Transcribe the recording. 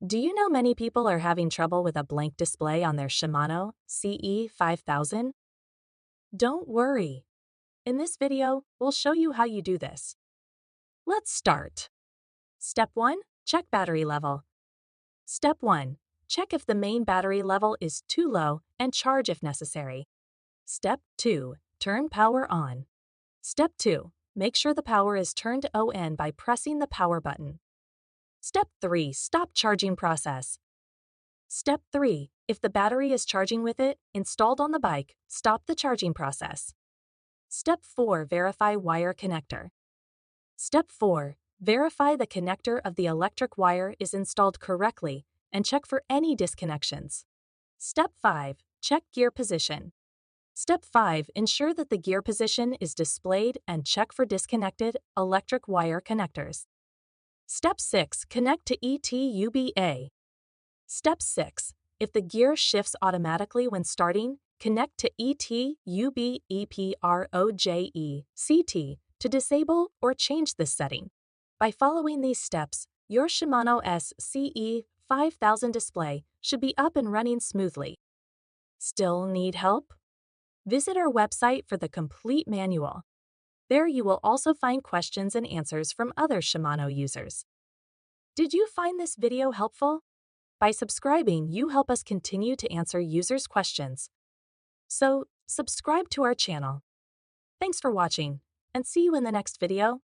Do you know many people are having trouble with a blank display on their Shimano SC-E5000? Don't worry. In this video, we'll show you how you do this. Let's start. Step 1. Check battery level. Step 1. Check if the main battery level is too low and charge if necessary. Step 2. Turn power on. Step 2. Make sure the power is turned on by pressing the power button. Step 3. Stop charging process. Step 3. If the battery is charging with it installed on the bike, stop the charging process. Step 4. Verify wire connector. Step 4. Verify the connector of the electric wire is installed correctly and check for any disconnections. Step 5. Check gear position. Step 5. Ensure that the gear position is displayed and check for disconnected electric wire connectors. Step 6. Connect to ETUBA. Step 6. If the gear shifts automatically when starting, connect to ETUBEPROJECT to disable or change this setting. By following these steps, your Shimano SC-E5000 display should be up and running smoothly. Still need help? Visit our website for the complete manual. There you will also find questions and answers from other Shimano users. Did you find this video helpful? By subscribing, you help us continue to answer users' questions. So, subscribe to our channel. Thanks for watching, and see you in the next video.